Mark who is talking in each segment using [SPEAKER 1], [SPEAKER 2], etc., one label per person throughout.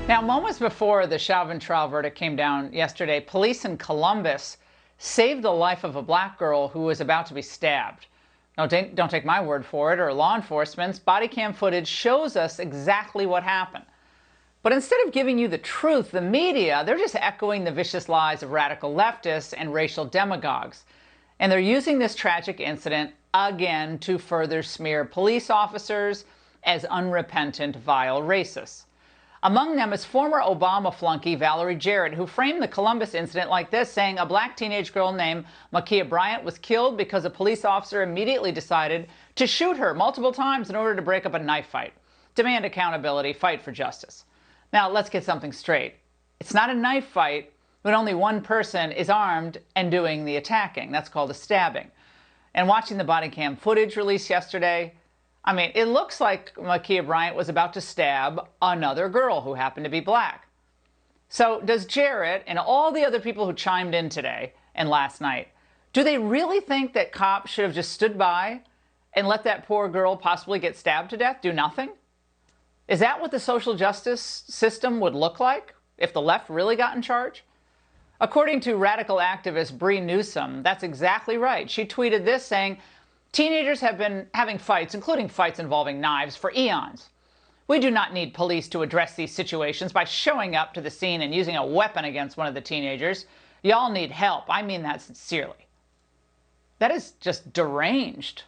[SPEAKER 1] Now, moments before the Chauvin trial verdict came down yesterday, police in Columbus saved the life of a black girl who was about to be stabbed. Now, don't take my word for it or law enforcement's. Body cam footage shows us exactly what happened. But instead of giving you the truth, the media, they're just echoing the vicious lies of radical leftists and racial demagogues. And they're using this tragic incident again to further smear police officers as unrepentant, vile racists. Among them is former Obama flunky Valerie Jarrett, who framed the Columbus incident like this, saying a black teenage girl named Ma'Khia Bryant was killed because a police officer immediately decided to shoot her multiple times in order to break up a knife fight. Demand accountability, fight for justice. Now, let's get something straight. It's not a knife fight when only one person is armed and doing the attacking. That's called a stabbing. And watching the body cam footage released yesterday, I mean, it looks like Ma'Khia Bryant was about to stab another girl who happened to be black. So does Jarrett and all the other people who chimed in today and last night, do they really think that cops should have just stood by and let that poor girl possibly get stabbed to death, do nothing? Is that what the social justice system would look like if the left really got in charge? According to radical activist Bree Newsom, that's exactly right. She tweeted this saying, teenagers have been having fights, including fights involving knives, for eons. We do not need police to address these situations by showing up to the scene and using a weapon against one of the teenagers. Y'all need help. I mean that sincerely. That is just deranged,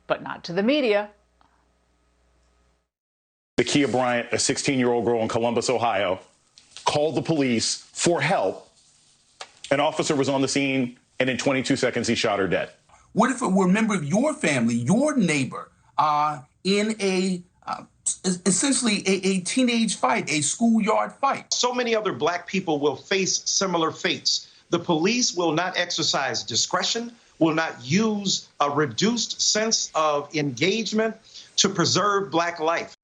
[SPEAKER 1] but not to the media.
[SPEAKER 2] Ma'Khia Bryant, a 16-year-old girl in Columbus, Ohio, called the police for help. An officer was on the scene, and in 22 seconds, he shot her dead.
[SPEAKER 3] What if it were a member of your family, your neighbor, in essentially a teenage fight, a schoolyard fight?
[SPEAKER 4] So many other black people will face similar fates. The police will not exercise discretion, will not use a reduced sense of engagement to preserve black life.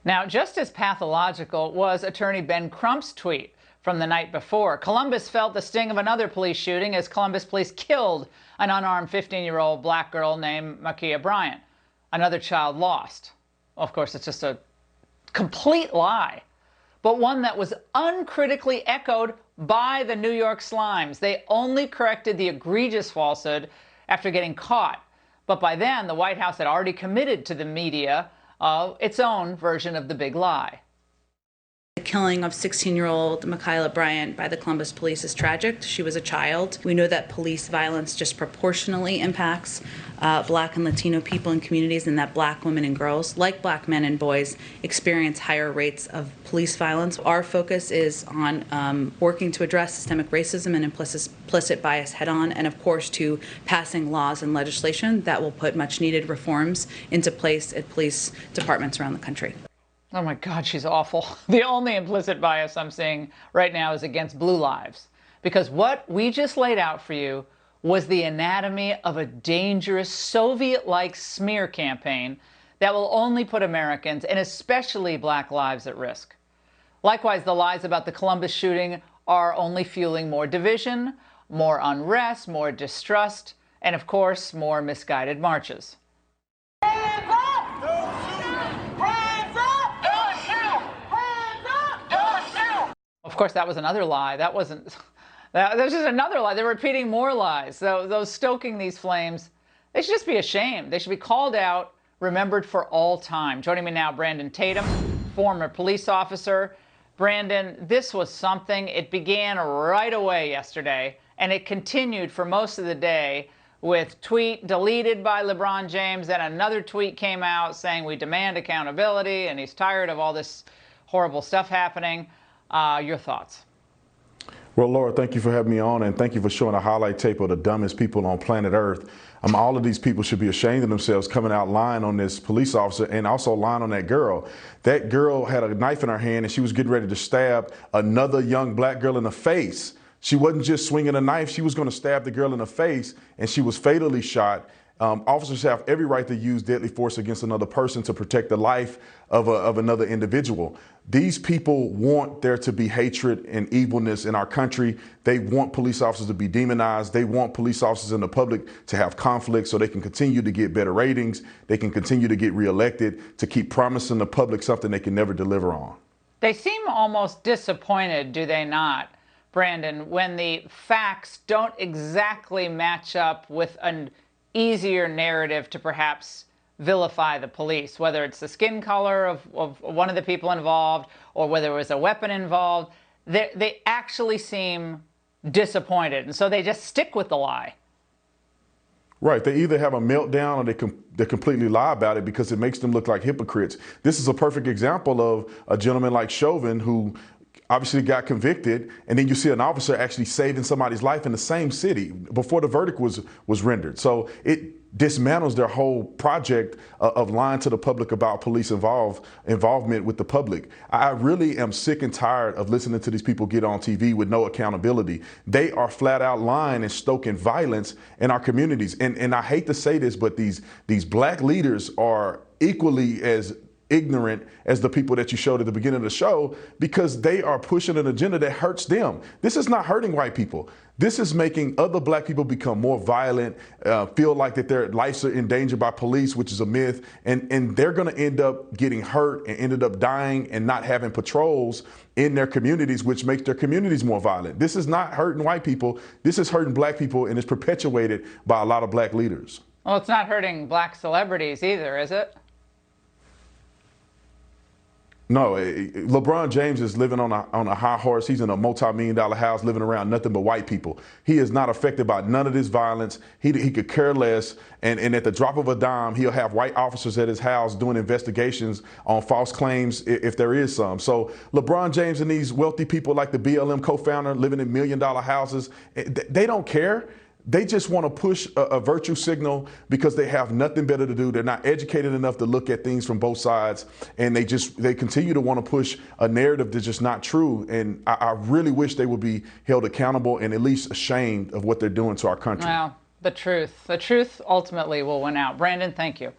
[SPEAKER 1] Now, just as pathological was attorney Ben Crump's tweet from the night before. Columbus felt the sting of another police shooting as Columbus police killed an unarmed 15-year-old black girl named Ma'Khia Bryant. Another child lost. Of course, it's just a complete lie, but one that was uncritically echoed by the New York Slimes. They only corrected the egregious falsehood after getting caught. But by then, the White House had already committed to the media its own version of the big lie.
[SPEAKER 5] The killing of 16-year-old Ma'Khia Bryant by the Columbus police is tragic. She was a child. We know that police violence disproportionately impacts Black and Latino people and communities, and that Black women and girls, like Black men and boys, experience higher rates of police violence. Our focus is on working to address systemic racism and implicit bias head-on, and of course to passing laws and legislation that will put much-needed reforms into place at police departments around the country.
[SPEAKER 1] Oh my God, she's awful. The only implicit bias I'm seeing right now is against blue lives. Because what we just laid out for you was the anatomy of a dangerous Soviet-like smear campaign that will only put Americans, and especially Black lives, at risk. Likewise, the lies about the Columbus shooting are only fueling more division, more unrest, more distrust, and of course, more misguided marches. Of course, that was another lie. That was just another lie. They're repeating more lies. So those stoking these flames, they should just be ashamed. They should be called out, remembered for all time. Joining me now, Brandon Tatum, former police officer. Brandon, this was something. It began right away yesterday, and it continued for most of the day with tweet deleted by LeBron James. Then another tweet came out saying we demand accountability, and he's tired of all this horrible stuff happening. Your thoughts?
[SPEAKER 6] Well, Laura, thank you for having me on, and thank you for showing a highlight tape of the dumbest people on planet Earth. All of these people should be ashamed of themselves coming out lying on this police officer and also lying on that girl. That girl had a knife in her hand and she was getting ready to stab another young Black girl in the face. She wasn't just swinging a knife, she was going to stab the girl in the face, and she was fatally shot. Officers have every right to use deadly force against another person to protect the life of another individual. These people want there to be hatred and evilness in our country. They want police officers to be demonized. They want police officers in the public to have conflict so they can continue to get better ratings. They can continue to get reelected, to keep promising the public something they can never deliver on.
[SPEAKER 1] They seem almost disappointed, do they not, Brandon, when the facts don't exactly match up with an easier narrative to perhaps vilify the police, whether it's the skin color of one of the people involved or whether it was a weapon involved. They actually seem disappointed, and so they just stick with the lie.
[SPEAKER 6] Right. They either have a meltdown or they completely lie about it because it makes them look like hypocrites. This is a perfect example of a gentleman like Chauvin who obviously got convicted, and then you see an officer actually saving somebody's life in the same city before the verdict was rendered. So it dismantles their whole project of lying to the public about police involvement with the public. I really am sick and tired of listening to these people get on TV with no accountability. They are flat out lying and stoking violence in our communities. And I hate to say this, but these black leaders are equally as ignorant as the people that you showed at the beginning of the show, because they are pushing an agenda that hurts them. This is not hurting white people. This is making other black people become more violent, feel like that their lives are in danger by police, which is a myth, and they're going to end up getting hurt and ended up dying and not having patrols in their communities, which makes their communities more violent. This is not hurting white people. This is hurting black people, and it's perpetuated by a lot of black leaders.
[SPEAKER 1] Well, it's not hurting black celebrities either, is it?
[SPEAKER 6] No, LeBron James is living on a high horse. He's in a multi-million-dollar house living around nothing but white people. He is not affected by none of this violence. He could care less. And at the drop of a dime, he'll have white officers at his house doing investigations on false claims if there is some. So LeBron James and these wealthy people like the BLM co-founder living in million-dollar houses, they don't care. They just want to push a virtue signal because they have nothing better to do. They're not educated enough to look at things from both sides. And they continue to want to push a narrative that's just not true. And I really wish they would be held accountable and at least ashamed of what they're doing to our country.
[SPEAKER 1] Well, the truth ultimately will win out. Brandon, thank you.